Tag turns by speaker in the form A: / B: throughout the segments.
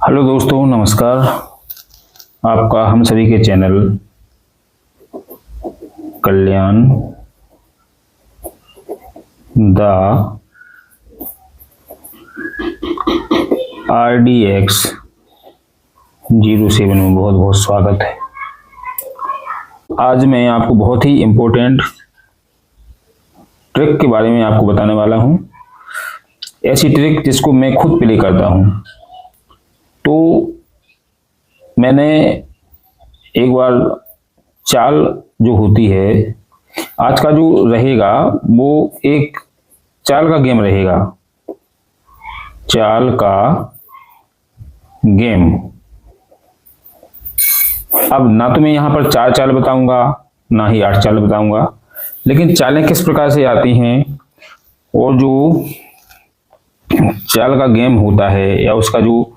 A: Hello दोस्तों, नमस्कार। आपका हम सभी के चैनल कल्याण द RDX 07 में बहुत बहुत स्वागत है। आज मैं आपको बहुत ही इम्पोर्टेंट ट्रिक के बारे में आपको बताने वाला हूं। ऐसी ट्रिक जिसको मैं खुद प्ले करता हूं। तो मैंने एक बार चाल जो होती है, आज का जो रहेगा वो एक चाल का गेम रहेगा। चाल का गेम। अब ना तो मैं यहाँ पर 4 चाल बताऊंगा, ना ही 8 चाल बताऊंगा, लेकिन चालें किस प्रकार से आती हैं और जो चाल का गेम होता है या उसका जो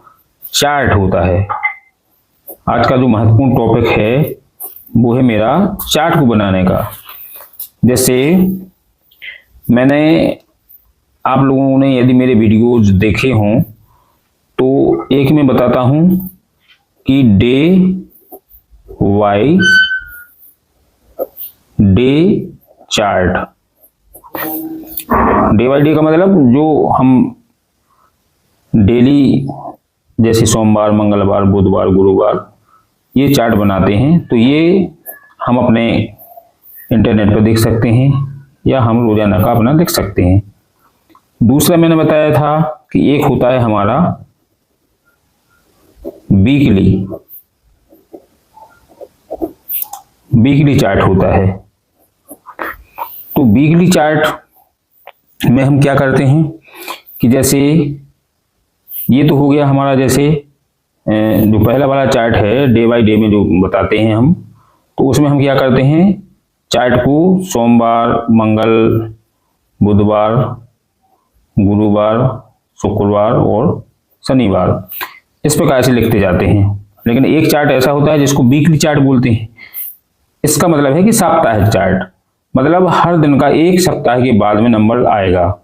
A: चार्ट होता है। आज का जो महत्वपूर्ण टॉपिक है वो है मेरा चार्ट को बनाने का। जैसे मैंने आप लोगों ने यदि मेरे वीडियोज देखे हों तो एक में बताता हूं कि day by day chart. Day by day का मतलब जो हम डेली जैसे सोमवार, मंगलवार, बुधवार, गुरुवार ये चार्ट बनाते हैं, तो ये हम अपने इंटरनेट पर देख सकते हैं या हम रोजाना का अपना देख सकते हैं। दूसरा मैंने बताया था कि एक होता है हमारा वीकली चार्ट होता है। तो वीकली चार्ट में हम क्या करते हैं कि जैसे ये तो हो गया हमारा, जैसे जो पहला वाला चार्ट है डे बाई डे में जो बताते हैं हम, तो उसमें हम क्या करते हैं, चार्ट को सोमवार, मंगल, बुधवार, गुरुवार, शुक्रवार और शनिवार इस प्रकार से लिखते जाते हैं। लेकिन एक चार्ट ऐसा होता है जिसको वीकली चार्ट बोलते हैं। इसका मतलब है कि साप्ताहिक चार्ट, मतलब हर दिन का एक सप्ताह के बाद में नंबर आएगा।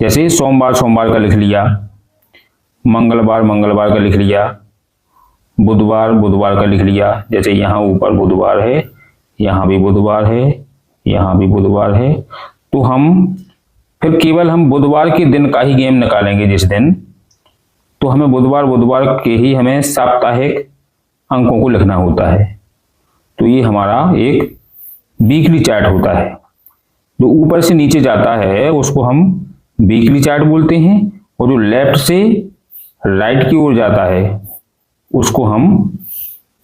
A: जैसे सोमवार सोमवार का लिख लिया, मंगलवार मंगलवार का लिख लिया, बुधवार बुधवार का लिख लिया। जैसे यहाँ ऊपर बुधवार है, यहाँ भी बुधवार है, यहाँ भी बुधवार है। तो हम फिर केवल हम बुधवार के दिन का ही गेम निकालेंगे जिस दिन, तो हमें बुधवार बुधवार के ही हमें साप्ताहिक अंकों को लिखना होता है। तो ये हमारा एक वीकली चार्ट होता है। जो ऊपर से नीचे जाता है उसको हम वीकली चार्ट बोलते हैं, और जो लेफ्ट से राइट की ओर जाता है उसको हम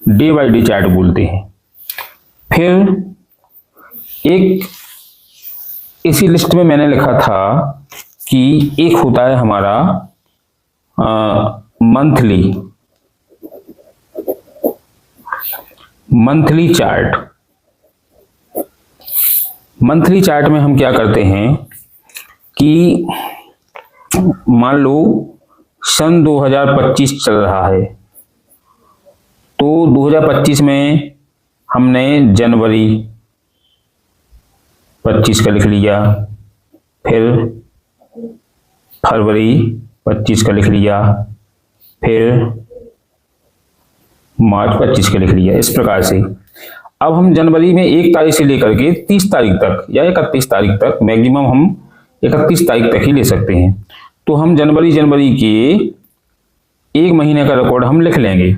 A: डे बाई डे चार्ट बोलते हैं। फिर एक इसी लिस्ट में मैंने लिखा था कि एक होता है हमारा मंथली चार्ट। मंथली चार्ट में हम क्या करते हैं कि मान लो सन 2025 चल रहा है, तो 2025 में हमने जनवरी 25 का लिख लिया, फिर फरवरी 25 का लिख लिया, फिर मार्च 25 का लिख लिया। इस प्रकार से अब हम जनवरी में 1 तारीख से लेकर के 30 तारीख तक या 31 तारीख तक, मैक्सिमम हम 31 तारीख तक ही ले सकते हैं। तो हम जनवरी के 1 महीने का रिकॉर्ड हम लिख लेंगे,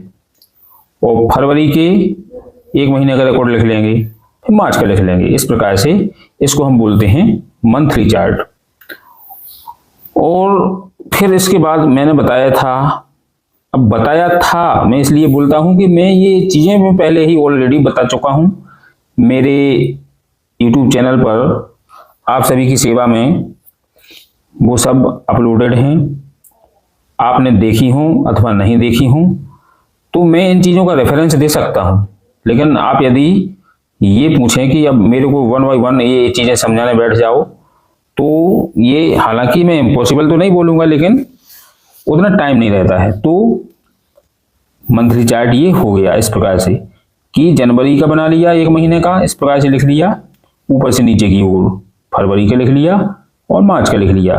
A: और फरवरी के 1 महीने का रिकॉर्ड लिख लेंगे, फिर मार्च का लिख लेंगे। इस प्रकार से इसको हम बोलते हैं मंथली चार्ट। और फिर इसके बाद मैंने बताया था, मैं इसलिए बोलता हूं कि मैं ये चीजें मैं पहले ही ऑलरेडी बता चुका हूं मेरे YouTube चैनल पर। आप सभी की सेवा में वो सब अपलोडेड हैं, आपने देखी हो अथवा नहीं देखी हो, तो मैं इन चीज़ों का रेफरेंस दे सकता हूं। लेकिन आप यदि ये पूछें कि अब मेरे को 1 बाई 1 ये चीज़ें समझाने बैठ जाओ, तो ये हालांकि मैं इम्पॉसिबल तो नहीं बोलूँगा, लेकिन उतना टाइम नहीं रहता है। तो मंथली चार्ट ये हो गया इस प्रकार से कि जनवरी का बना लिया 1 महीने का, इस प्रकार से लिख लिया, ऊपर से नीचे की ओर फरवरी का लिख लिया और मार्च का लिख लिया।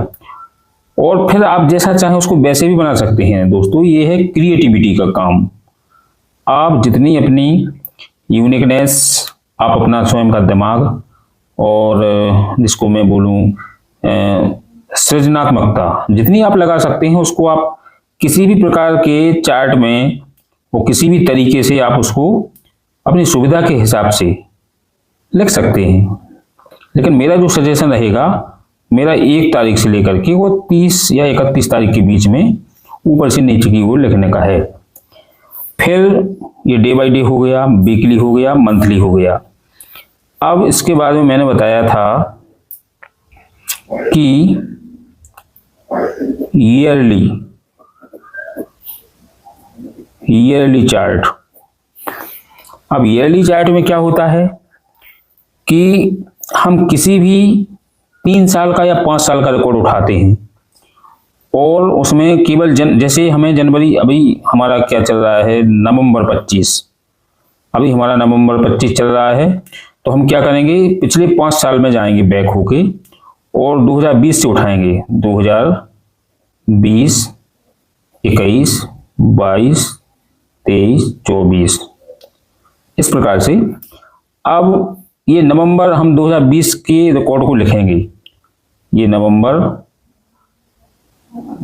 A: और फिर आप जैसा चाहें उसको वैसे भी बना सकते हैं। दोस्तों ये है क्रिएटिविटी का काम। आप जितनी अपनी यूनिकनेस, आप अपना स्वयं का दिमाग और जिसको मैं बोलूं सृजनात्मकता जितनी आप लगा सकते हैं, उसको आप किसी भी प्रकार के चार्ट में वो किसी भी तरीके से आप उसको अपनी सुविधा के हिसाब से लिख सकते हैं। लेकिन मेरा जो सजेशन रहेगा, मेरा 1 तारीख से लेकर के वो 30 या 31 तारीख के बीच में ऊपर से नीचे की ओर लिखने का है। फिर ये डे बाय डे हो गया, वीकली हो गया, मंथली हो गया। अब इसके बाद में मैंने बताया था कि ईयरली चार्ट। अब ईयरली चार्ट में क्या होता है कि हम किसी भी 3 साल का या 5 साल का रिकॉर्ड उठाते हैं और उसमें केवल जैसे हमें जनवरी, अभी हमारा क्या चल रहा है, नवंबर 25, अभी हमारा नवंबर 25 चल रहा है, तो हम क्या करेंगे, पिछले 5 साल में जाएंगे बैक होके और 2020 से उठाएंगे। 2020, 21, 22, 23, 24, इस प्रकार से। अब ये नवंबर हम 2020 के रिकॉर्ड को लिखेंगे। ये नवंबर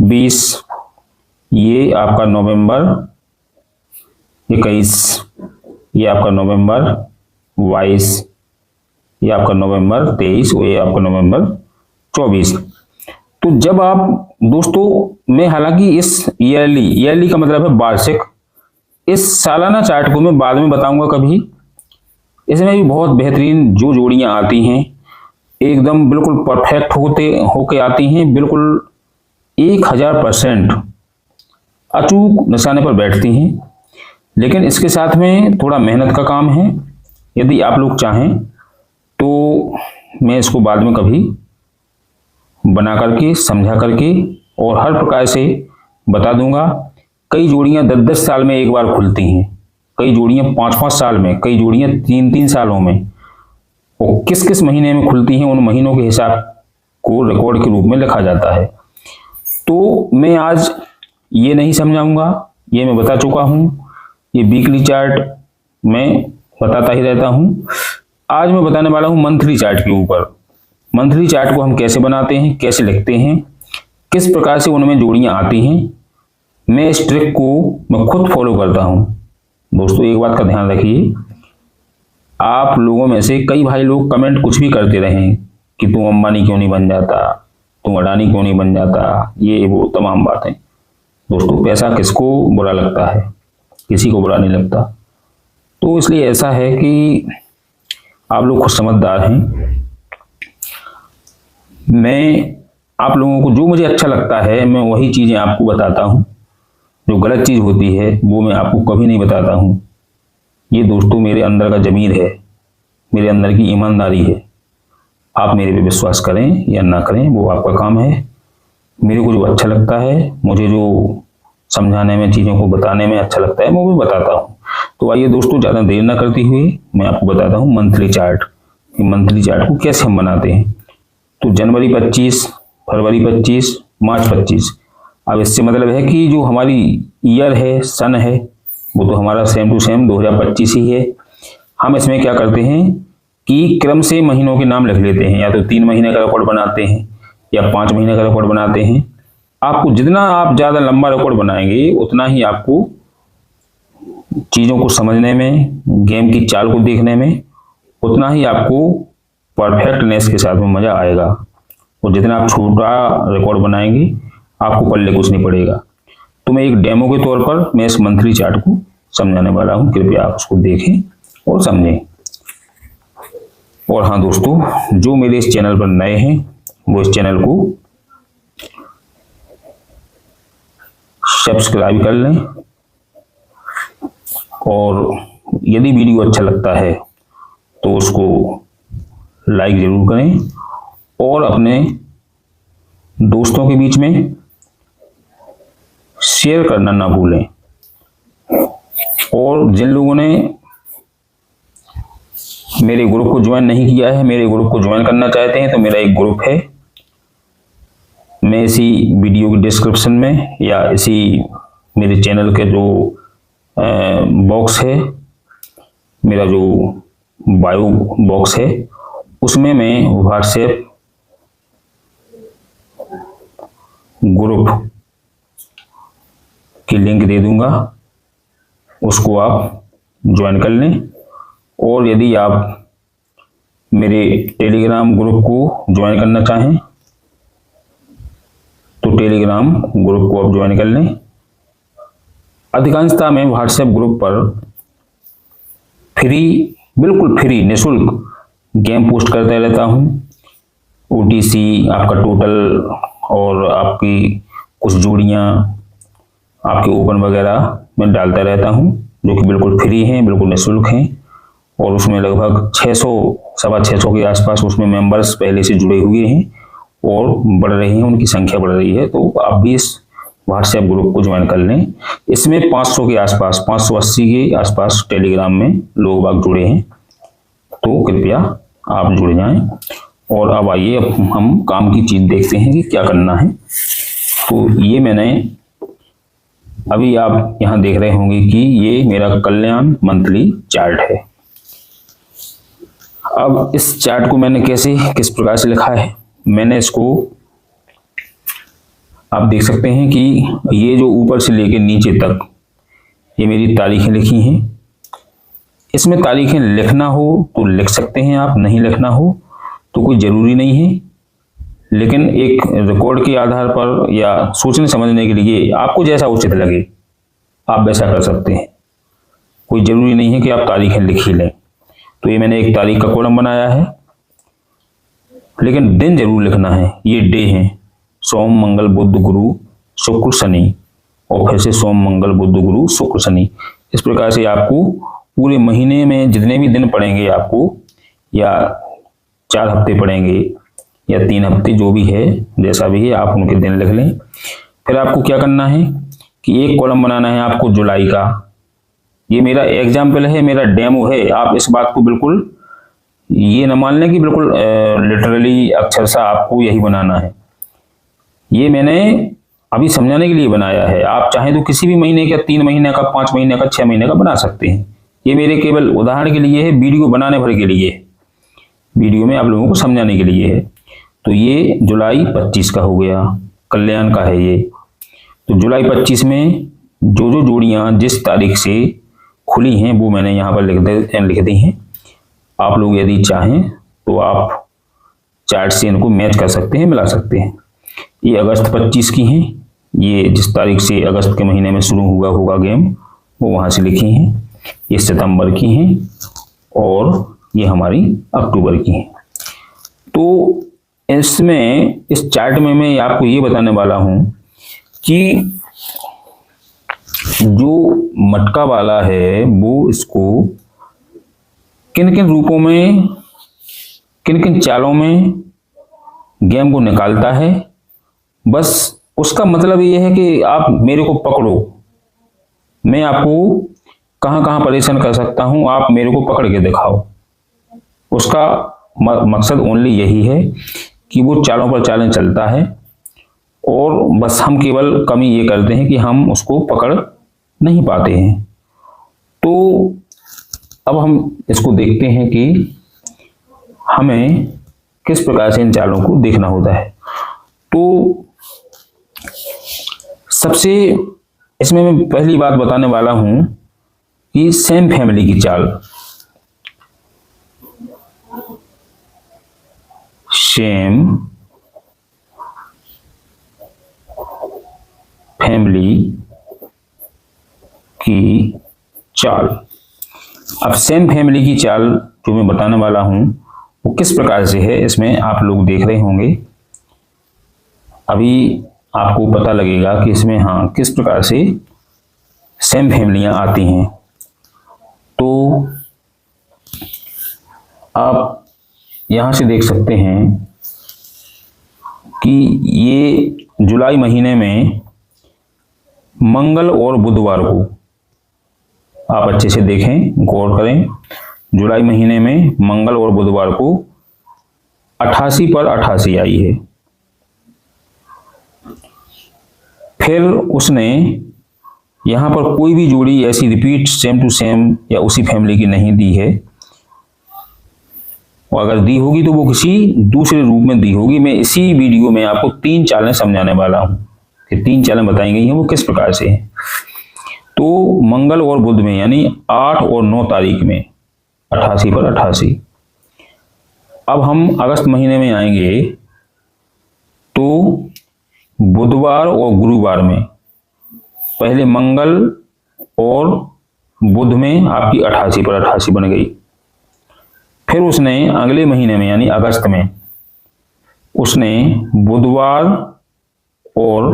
A: 20, ये आपका नवंबर 21, ये आपका नवंबर 22, ये आपका नवंबर 23 और ये आपका नवंबर 24। तो जब आप दोस्तों, मैं हालांकि इस ईयरली का मतलब है वार्षिक, इस सालाना चार्ट को मैं बाद में बताऊंगा कभी। इसमें भी बहुत बेहतरीन जो जोड़ियां आती हैं, एकदम बिल्कुल परफेक्ट होके आती हैं, बिल्कुल 1000% अचूक निशाने पर बैठती हैं। लेकिन इसके साथ में थोड़ा मेहनत का काम है। यदि आप लोग चाहें तो मैं इसको बाद में कभी बना करके, समझा करके और हर प्रकार से बता दूंगा। कई जोड़ियां 10-10 साल में एक बार खुलती हैं, कई जोड़ियां 5-5 साल में, कई जोड़ियां 3-3 सालों में। और किस किस महीने में खुलती हैं, उन महीनों के हिसाब को रिकॉर्ड के रूप में लिखा जाता है। तो मैं आज ये नहीं समझाऊंगा, ये मैं बता चुका हूँ। ये वीकली चार्ट मैं बताता ही रहता हूँ। आज मैं बताने वाला हूँ मंथली चार्ट के ऊपर। मंथली चार्ट को हम कैसे बनाते हैं, कैसे लिखते हैं, किस प्रकार से उनमें जोड़ियां आती हैं, मैं इस ट्रिक को मैं खुद फॉलो करता हूं। दोस्तों एक बात का ध्यान रखिए, आप लोगों में से कई भाई लोग कमेंट कुछ भी करते रहें कि तू अंबानी क्यों नहीं बन जाता, तू अडानी क्यों नहीं बन जाता, ये वो तमाम बातें। दोस्तों पैसा किसको बुरा लगता है, किसी को बुरा नहीं लगता। तो इसलिए ऐसा है कि आप लोग खुद समझदार हैं। मैं आप लोगों को जो मुझे अच्छा लगता है मैं वही चीज़ें आपको बताता हूँ। जो गलत चीज़ होती है वो मैं आपको कभी नहीं बताता हूँ। ये दोस्तों मेरे अंदर का ज़मीर है, मेरे अंदर की ईमानदारी है। आप मेरे पे विश्वास करें या ना करें वो आपका काम है। मेरे को जो अच्छा लगता है, मुझे जो समझाने में, चीज़ों को बताने में अच्छा लगता है, मैं वो भी बताता हूँ। तो आइए दोस्तों, ज़्यादा देर ना करते हुए मैं आपको बताता हूँ मंथली चार्ट। मंथली चार्ट को कैसे हम बनाते हैं। तो जनवरी 25, फरवरी 25, मार्च 25। अब इससे मतलब है कि जो हमारी ईयर है, सन है, वो तो हमारा सेम टू सेम 2025 ही है। हम इसमें क्या करते हैं कि क्रम से महीनों के नाम लिख लेते हैं। या तो 3 महीने का रिकॉर्ड बनाते हैं या 5 महीने का रिकॉर्ड बनाते हैं। आपको जितना आप ज़्यादा लंबा रिकॉर्ड बनाएंगे उतना ही आपको चीज़ों को समझने में, गेम की चाल को देखने में, उतना ही आपको परफेक्टनेस के साथ में मज़ा आएगा। और जितना आप छोटा रिकॉर्ड बनाएंगे आपको पल्ले कुछ नहीं पड़ेगा। तो मैं एक डेमो के तौर पर मैं इस मंथली चार्ट को समझाने वाला हूँ। कृपया आप उसको देखें और समझें। और हाँ दोस्तों, जो मेरे इस चैनल पर नए हैं वो इस चैनल को सब्सक्राइब कर लें। और यदि वीडियो अच्छा लगता है तो उसको लाइक जरूर करें और अपने दोस्तों के बीच में शेयर करना ना भूलें। और जिन लोगों ने मेरे ग्रुप को ज्वाइन नहीं किया है, मेरे ग्रुप को ज्वाइन करना चाहते हैं, तो मेरा एक ग्रुप है मैं इसी वीडियो की डिस्क्रिप्शन में या इसी मेरे चैनल के जो बॉक्स है, मेरा जो बायो बॉक्स है, उसमें मैं व्हाट्सएप ग्रुप की लिंक दे दूंगा, उसको आप ज्वाइन कर लें। और यदि आप मेरे टेलीग्राम ग्रुप को ज्वाइन करना चाहें तो टेलीग्राम ग्रुप को आप ज्वाइन कर लें। अधिकांशतः मैं व्हाट्सएप ग्रुप पर बिल्कुल फ्री निःशुल्क गेम पोस्ट करता रहता हूं। ओटीसी, आपका टोटल और आपकी कुछ जोड़ियां, आपके ओपन वगैरह मैं डालता रहता हूं, जो कि बिल्कुल फ्री हैं, बिल्कुल निःशुल्क हैं। और उसमें लगभग 600-650 के आसपास उसमें मेंबर्स पहले से जुड़े हुए हैं और बढ़ रहे हैं, उनकी संख्या बढ़ रही है। तो आप भी इस व्हाट्सएप ग्रुप को ज्वाइन कर लें। इसमें 500 के आसपास, 580 के आसपास टेलीग्राम में लोग बाग जुड़े हैं, तो कृपया आप जुड़ जाएं। और अब आइए, अब हम काम की चीज देखते हैं कि क्या करना है। तो ये मैंने अभी, आप यहाँ देख रहे होंगे कि ये मेरा कल्याण मंथली चार्ट है। अब इस चार्ट को मैंने किस प्रकार से लिखा है, मैंने इसको, आप देख सकते हैं कि ये जो ऊपर से लेकर नीचे तक ये मेरी तारीखें लिखी हैं। इसमें तारीखें लिखना हो तो लिख सकते हैं आप, नहीं लिखना हो तो कोई ज़रूरी नहीं है। लेकिन एक रिकॉर्ड के आधार पर या सोचने समझने के लिए आपको जैसा उचित लगे आप वैसा कर सकते हैं। कोई ज़रूरी नहीं है कि आप तारीखें लिख ही लें। तो ये मैंने एक तारीख का कॉलम बनाया है, लेकिन दिन जरूर लिखना है। ये डे हैं, सोम मंगल बुध गुरु शुक्र शनि, और फिर से सोम मंगल बुध गुरु शुक्र शनि। इस प्रकार से आपको पूरे महीने में जितने भी दिन पड़ेंगे आपको, या 4 हफ्ते पड़ेंगे या 3 हफ्ते, जो भी है, जैसा भी है, आप उनके दिन लिख लें। फिर आपको क्या करना है कि एक कॉलम बनाना है आपको जुलाई का। ये मेरा एग्जाम्पल है, मेरा डेमो है। आप इस बात को बिल्कुल ये न मान लें कि बिल्कुल लिटरली अक्षरशः आपको यही बनाना है। ये मैंने अभी समझाने के लिए बनाया है। आप चाहें तो किसी भी महीने का, 3 महीने का, 5 महीने का, 6 महीने का बना सकते हैं। ये मेरे केवल उदाहरण के लिए है, वीडियो बनाने भर के लिए, वीडियो में आप लोगों को समझाने के लिए है। तो ये जुलाई 25 का हो गया, कल्याण का है ये। तो जुलाई 25 में जो जो जोड़ियां जिस तारीख से खुली हैं वो मैंने यहाँ पर लिख दी हैं। आप लोग यदि चाहें तो आप चार्ट से इनको मैच कर सकते हैं, मिला सकते हैं। ये अगस्त 25 की हैं, ये जिस तारीख से अगस्त के महीने में शुरू हुआ होगा गेम वो वहाँ से लिखी हैं। ये सितंबर की हैं और ये हमारी अक्टूबर की हैं। तो इसमें, इस चार्ट में मैं आपको ये बताने वाला हूँ कि जो मटका वाला है वो इसको किन किन रूपों में, किन किन चालों में गेम को निकालता है। बस उसका मतलब ये है कि आप मेरे को पकड़ो, मैं आपको कहां कहां परेशान कर सकता हूं, आप मेरे को पकड़ के दिखाओ। उसका मकसद ओनली यही है कि वो चालों पर चालें चलता है, और बस हम केवल कमी ये करते हैं कि हम उसको पकड़ नहीं पाते हैं। तो अब हम इसको देखते हैं कि हमें किस प्रकार से इन चालों को देखना होता है। तो सबसे इसमें मैं पहली बात बताने वाला हूं कि सेम फैमिली की चाल, सेम फैमिली की चाल। अब सेम फैमिली की चाल जो मैं बताने वाला हूं वो किस प्रकार से है, इसमें आप लोग देख रहे होंगे। अभी आपको पता लगेगा कि इसमें हाँ किस प्रकार से सेम फैमिलियां आती हैं। तो आप यहां से देख सकते हैं कि ये जुलाई महीने में मंगल और बुधवार को, आप अच्छे से देखें, गौर करें, जुलाई महीने में मंगल और बुधवार को 88 पर 88 आई है। फिर उसने यहाँ पर कोई भी जोड़ी ऐसी रिपीट सेम टू सेम या उसी फैमिली की नहीं दी है, और अगर दी होगी तो वो किसी दूसरे रूप में दी होगी। मैं इसी वीडियो में आपको 3 चालें समझाने वाला हूँ कि 3 चालें बताई गई हैं वो किस प्रकार से हैं। तो मंगल और बुध में यानी 8 और 9 तारीख में 88 पर 88। अब हम अगस्त महीने में आएंगे तो बुधवार और गुरुवार में पहले मंगल और बुध में आपकी 88 पर 88 बन गई। फिर उसने अगले महीने में यानी अगस्त में उसने बुधवार और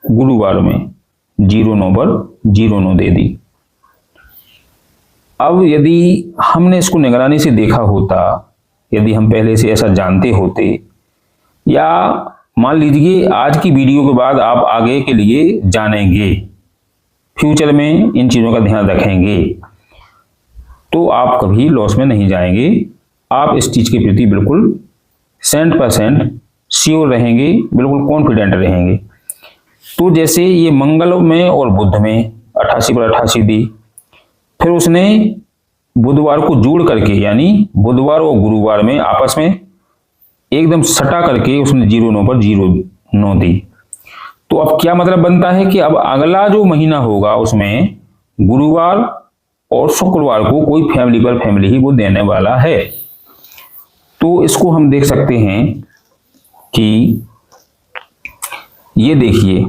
A: गुरुवार में 09 पर 09 दे दी। अब यदि हमने इसको निगरानी से देखा होता, यदि हम पहले से ऐसा जानते होते, या मान लीजिए आज की वीडियो के बाद आप आगे के लिए जानेंगे, फ्यूचर में इन चीज़ों का ध्यान रखेंगे, तो आप कभी लॉस में नहीं जाएंगे। आप इस चीज़ के प्रति बिल्कुल 100% श्योर रहेंगे, बिल्कुल कॉन्फिडेंट रहेंगे। तो जैसे ये मंगल में और बुध में 88 पर 88 दी, फिर उसने बुधवार को जोड़ करके यानी बुधवार और गुरुवार में आपस में एकदम सटा करके उसने 09 पर 09 दी। तो अब क्या मतलब बनता है कि अब अगला जो महीना होगा उसमें गुरुवार और शुक्रवार को कोई फैमिली पर फैमिली ही वो देने वाला है। तो इसको हम देख सकते हैं कि ये देखिए,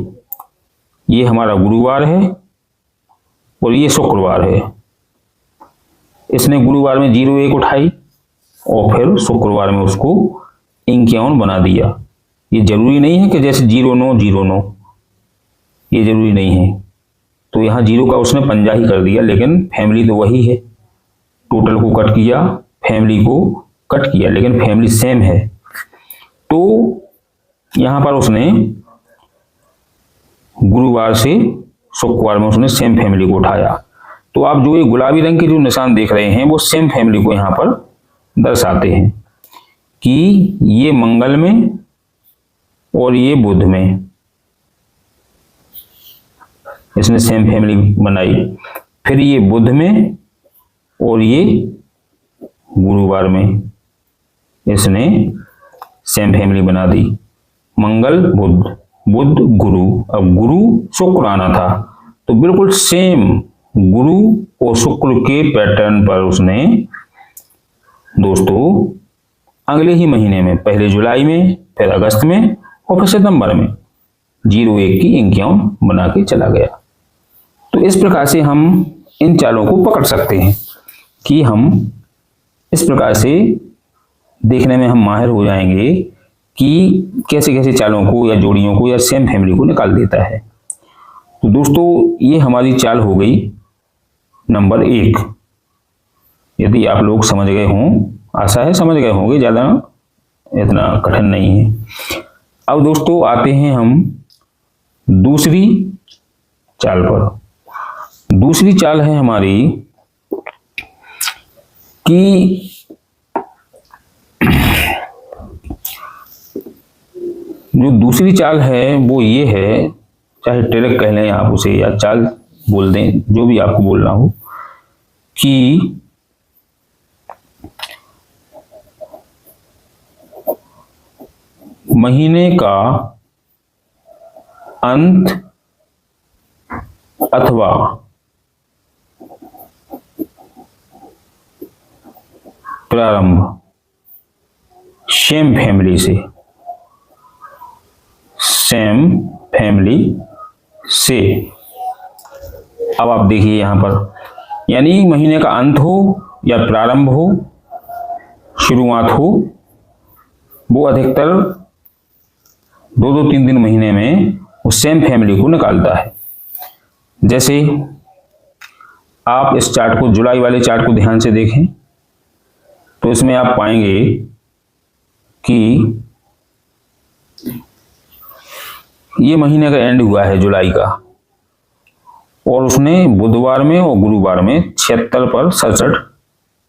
A: ये हमारा गुरुवार है और ये शुक्रवार है। इसने गुरुवार में 01 उठाई और फिर शुक्रवार में उसको 51 बना दिया। ये जरूरी नहीं है कि जैसे 09 ये जरूरी नहीं है। तो यहाँ 0 का उसने पंजा ही कर दिया, लेकिन फैमिली तो वही है। टोटल को कट किया, फैमिली को कट किया, लेकिन फैमिली सेम है। तो यहाँ पर उसने गुरुवार से शुक्रवार में उसने सेम फैमिली को उठाया। तो आप जो ये गुलाबी रंग के जो निशान देख रहे हैं वो सेम फैमिली को यहाँ पर दर्शाते हैं कि ये मंगल में और ये बुध में इसने सेम फैमिली बनाई। फिर ये बुध में और ये गुरुवार में इसने सेम फैमिली बना दी। मंगल बुध, बुध गुरु। अब गुरु शुक्र आना था तो बिल्कुल सेम गुरु और शुक्र के पैटर्न पर उसने दोस्तों अगले ही महीने में, पहले जुलाई में, फिर अगस्त में और फिर सितंबर में 01 की 51 बना के चला गया। तो इस प्रकार से हम इन चालों को पकड़ सकते हैं कि हम इस प्रकार से देखने में हम माहिर हो जाएंगे कि कैसे कैसे चालों को या जोड़ियों को या सेम फैमिली को निकाल देता है। तो दोस्तों ये हमारी चाल हो गई नंबर 1। यदि आप लोग समझ गए हों, आशा है समझ गए होंगे, ज़्यादा इतना कठिन नहीं है। अब दोस्तों आते हैं हम दूसरी चाल पर। दूसरी चाल है हमारी कि जो दूसरी चाल है वो ये है, चाहे ट्रिक कह लें आप उसे या चाल बोल दें, जो भी आपको बोलना हो, कि महीने का अंत अथवा प्रारंभ सेम फैमिली से, सेम फैमिली से। अब आप देखिए यहां पर, यानी महीने का अंत हो या प्रारंभ हो, शुरुआत हो, वो अधिकतर 2-3 दिन महीने में वो सेम फैमिली को निकालता है। जैसे आप इस चार्ट को, जुलाई वाले चार्ट को ध्यान से देखें तो इसमें आप पाएंगे कि ये महीने का एंड हुआ है जुलाई का, और उसने बुधवार में और गुरुवार में 76 पर 67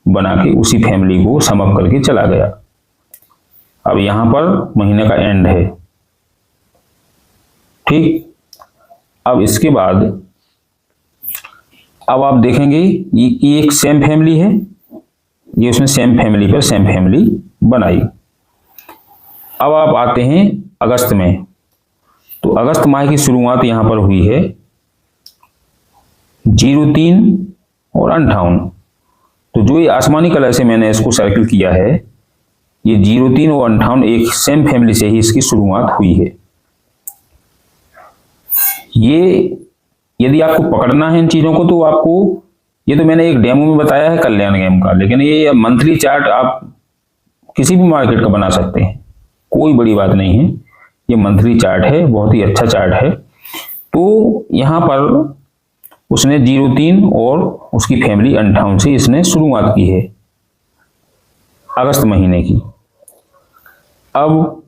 A: बना के उसी फैमिली को समाप्त करके चला गया। अब यहां पर महीने का एंड है, ठीक। अब इसके बाद अब आप देखेंगे ये एक सेम फैमिली है, ये उसने सेम फैमिली पर सेम फैमिली बनाई। अब आप आते हैं अगस्त में, तो अगस्त माह की शुरुआत यहां पर हुई है 03 और 58। तो जो ये आसमानी कलर से मैंने इसको सर्किल किया है, ये 03 और 58 एक सेम फैमिली से ही इसकी शुरुआत हुई है। ये यदि आपको पकड़ना है इन चीजों को तो आपको, ये तो मैंने एक डेमो में बताया है कल्याण गेम का, लेकिन ये मंथली चार्ट आप किसी भी मार्केट का बना सकते हैं, कोई बड़ी बात नहीं है। ये मंथली चार्ट है, बहुत ही अच्छा चार्ट है। तो यहां पर उसने 03 और उसकी फैमिली 58 से इसने शुरुआत की है अगस्त महीने की। अब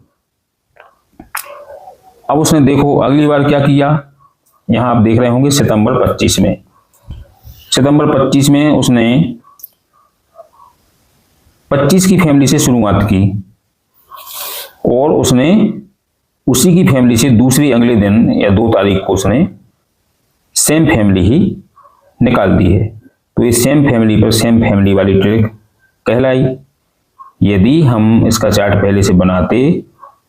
A: उसने देखो अगली बार क्या किया, यहां आप देख रहे होंगे सितंबर 25 में, सितंबर 25 में उसने 25 की फैमिली से शुरुआत की और उसने उसी की फैमिली से दूसरी अगले दिन या 2 तारीख को उसने सेम फैमिली ही निकाल दी है। तो ये सेम फैमिली पर सेम फैमिली वाली ट्रिक कहलाई। यदि हम इसका चार्ट पहले से बनाते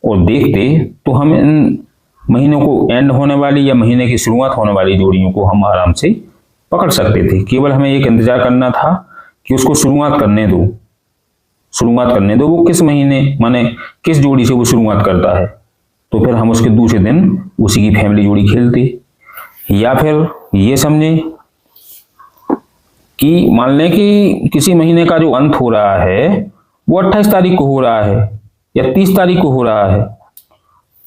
A: और देखते तो हम इन महीनों को एंड होने वाली या महीने की शुरुआत होने वाली जोड़ियों को हम आराम से पकड़ सकते थे। केवल हमें एक इंतजार करना था कि उसको शुरुआत करने दो, वो किस महीने माने किस जोड़ी से वो शुरुआत करता है, तो फिर हम उसके दूसरे दिन उसी की फैमिली जोड़ी खेलते। या फिर ये समझे कि मान लें कि किसी महीने का जो अंत हो रहा है वो 28 तारीख को हो रहा है या 30 तारीख को हो रहा है,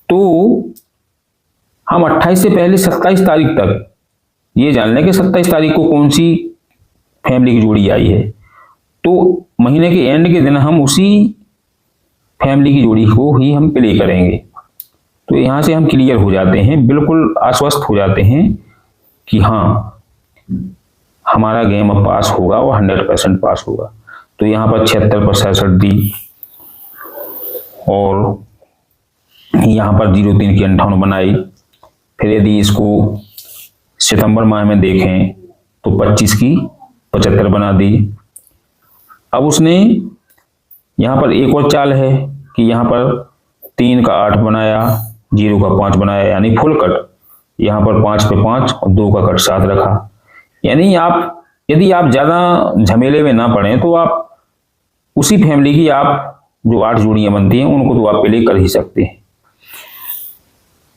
A: तो हम 28 से पहले 27 तारीख तक ये जान लें कि 27 तारीख को कौन सी फैमिली की जोड़ी आई है, तो महीने के एंड के दिन हम उसी फैमिली की जोड़ी को ही हम प्ले करेंगे। तो यहां से हम क्लियर हो जाते हैं, बिल्कुल आश्वस्त हो जाते हैं कि हाँ हमारा गेम अब पास होगा और 100% पास होगा। तो यहां पर 76 पर 66 दी और यहां पर 03 की 58 बनाई। फिर यदि इसको सितंबर माह में देखें तो 25 की 75 बना दी। अब उसने यहां पर एक और चाल है कि यहां पर 3 का 8 बनाया, 0 का 5 बनाया, यानी फुल कट। यहां पर 5 पे 5 और 2 का कट 7 रखा। यानी यदि आप ज्यादा झमेले में ना पड़े तो आप उसी फैमिली की आप जो 8 जोड़ियां बनती हैं उनको तो आप प्ले कर ही सकते हैं।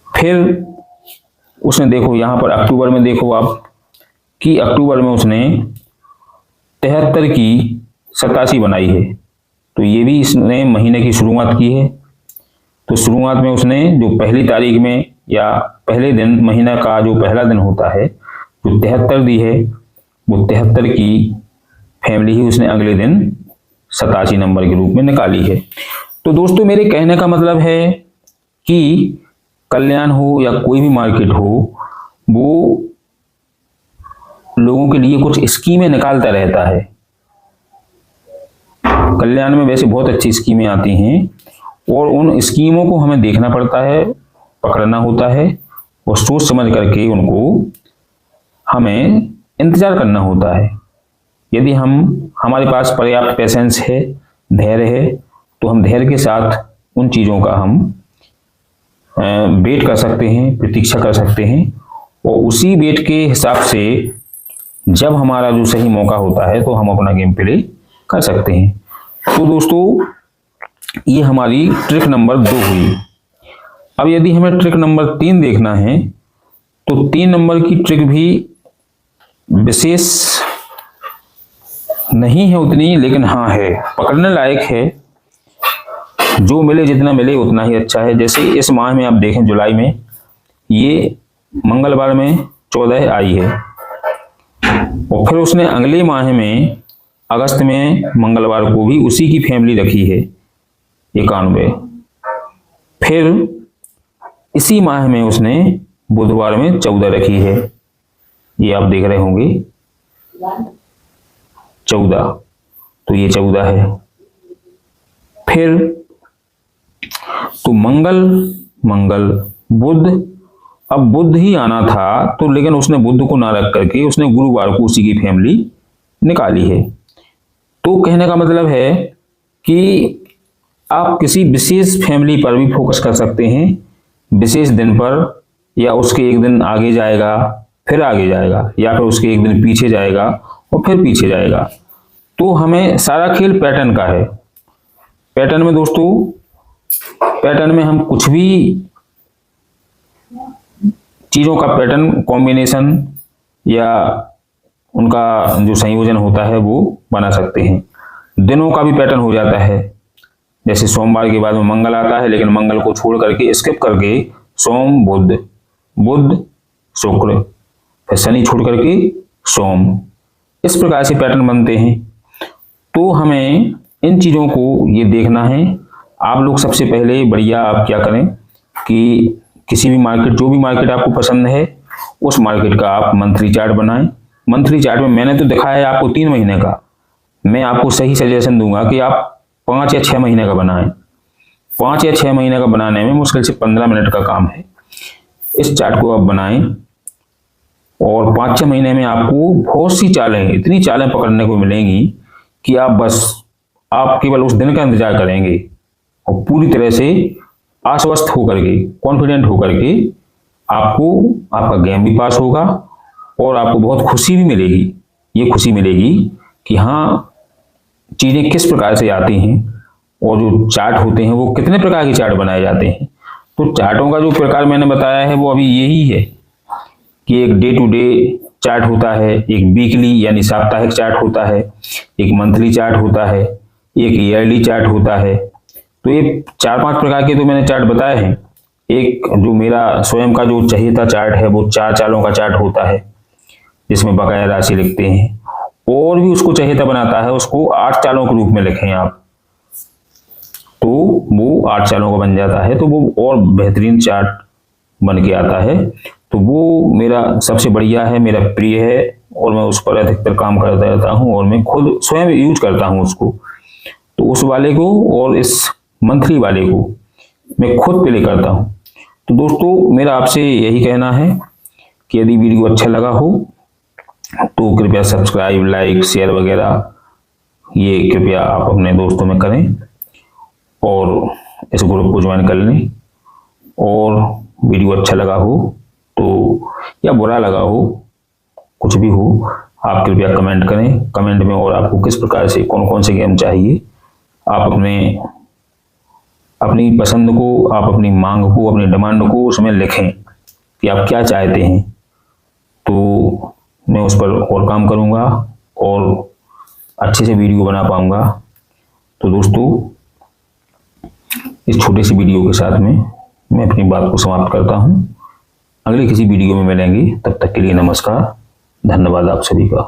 A: फिर उसने देखो यहां पर अक्टूबर में देखो आप कि अक्टूबर में उसने 73 की 87 बनाई है। तो ये भी इसने महीने की शुरुआत की है। तो शुरुआत में उसने जो पहली तारीख में या पहले दिन महीना का जो पहला दिन होता है जो 73 दी है, वो 73 की फैमिली ही उसने अगले दिन 87 नंबर के रूप में निकाली है। तो दोस्तों मेरे कहने का मतलब है कि कल्याण हो या कोई भी मार्केट हो, वो लोगों के लिए कुछ स्कीमें निकालता रहता है। कल्याण में वैसे बहुत अच्छी स्कीमें आती हैं और उन स्कीमों को हमें देखना पड़ता है, पकड़ना होता है और सोच समझ करके उनको हमें इंतजार करना होता है। यदि हमारे पास पर्याप्त पेशेंस है, धैर्य है, तो हम धैर्य के साथ उन चीज़ों का हम वेट कर सकते हैं, प्रतीक्षा कर सकते हैं और उसी वेट के हिसाब से जब हमारा जो सही मौका होता है तो हम अपना गेम प्ले कर सकते हैं। तो दोस्तों ये हमारी ट्रिक नंबर 2 हुई। अब यदि हमें ट्रिक नंबर 3 देखना है तो 3 नंबर की ट्रिक भी विशेष नहीं है उतनी, लेकिन हाँ है, पकड़ने लायक है। जो मिले जितना मिले उतना ही अच्छा है। जैसे इस माह में आप देखें जुलाई में ये मंगलवार में 14 आई है और फिर उसने अगले माह में अगस्त में मंगलवार को भी उसी की फैमिली रखी है 91। फिर इसी माह में उसने बुधवार में 14 रखी है, ये आप देख रहे होंगे 14, तो ये 14 है। फिर तो मंगल, बुध अब बुध ही आना था, तो लेकिन उसने बुध को ना रख करके उसने गुरुवार को उसी की फैमिली निकाली है। तो कहने का मतलब है कि आप किसी विशेष फैमिली पर भी फोकस कर सकते हैं, विशेष दिन पर, या उसके एक दिन आगे जाएगा फिर आगे जाएगा, या फिर उसके एक दिन पीछे जाएगा और फिर पीछे जाएगा। तो हमें सारा खेल पैटर्न का है। पैटर्न में दोस्तों, पैटर्न में हम कुछ भी चीजों का पैटर्न कॉम्बिनेशन या उनका जो संयोजन होता है वो बना सकते हैं। दिनों का भी पैटर्न हो जाता है, जैसे सोमवार के बाद में मंगल आता है, लेकिन मंगल को छोड़ करके स्किप करके सोम बुध, बुध शुक्र, फिर शनि छोड़ करके सोम, इस प्रकार से पैटर्न बनते हैं। तो हमें इन चीजों को ये देखना है। आप लोग सबसे पहले बढ़िया आप क्या करें कि किसी भी मार्केट, जो भी मार्केट आपको पसंद है, उस मार्केट का आप मंथली चार्ट बनाएं। मंथली चार्ट में मैंने तो दिखाया है आपको 3 महीने का, मैं आपको सही सजेशन दूंगा कि आप 5 या 6 महीने का बनाएं। 5 या 6 महीने का बनाने में मुश्किल से 15 मिनट का काम है। इस चार्ट को आप बनाएं और 5-6 महीने में आपको बहुत सी चालें, इतनी चालें पकड़ने को मिलेंगी कि आप केवल उस दिन का इंतजार करेंगे और पूरी तरह से आश्वस्त होकर के, कॉन्फिडेंट होकर के आपका गेम भी पास होगा और आपको बहुत खुशी भी मिलेगी। ये खुशी मिलेगी कि हाँ, चीजें किस प्रकार से आती हैं और जो चार्ट होते हैं वो कितने प्रकार के चार्ट बनाए जाते हैं। तो चार्टों का जो प्रकार मैंने बताया है वो अभी यही है कि एक डे टू डे चार्ट होता है, एक वीकली यानी साप्ताहिक चार्ट होता है, एक मंथली चार्ट होता है, एक ईयरली चार्ट होता है। तो ये 4-5 प्रकार के तो मैंने चार्ट बताए हैं। एक जो मेरा स्वयं का जो चहेता चार्ट है वो 4 चालों का चार्ट होता है, जिसमें बकाया राशि लिखते हैं, और भी उसको चहेता बनाता है, उसको 8 चालों के रूप में लिखें आप, तो वो 8 चालों का बन जाता है, तो वो और बेहतरीन चार्ट बन के आता है। तो वो मेरा सबसे बढ़िया है, मेरा प्रिय है और मैं उस पर अधिकतर काम करता रहता हूँ और मैं खुद स्वयं यूज करता हूँ उसको। तो उस वाले को और इस मंथली वाले को मैं खुद प्ले करता हूँ। तो दोस्तों, मेरा आपसे यही कहना है कि यदि वीडियो अच्छा लगा हो तो कृपया सब्सक्राइब, लाइक, शेयर वगैरह ये कृपया आप अपने दोस्तों में करें और इस ग्रुप को ज्वाइन कर लें। और वीडियो अच्छा लगा हो तो, या बुरा लगा हो, कुछ भी हो, आप कृपया कमेंट करें। कमेंट में और आपको किस प्रकार से कौन कौन से गेम चाहिए, आप अपनी पसंद को, आप अपनी मांग को, अपनी डिमांड को उसमें लिखें कि आप क्या चाहते हैं, तो मैं उस पर और काम करूंगा और अच्छे से वीडियो बना पाऊंगा। तो दोस्तों, इस छोटे सी वीडियो के साथ में मैं अपनी बात को समाप्त करता हूं। अगले किसी वीडियो में मिलेंगे, तब तक के लिए नमस्कार, धन्यवाद आप सभी का।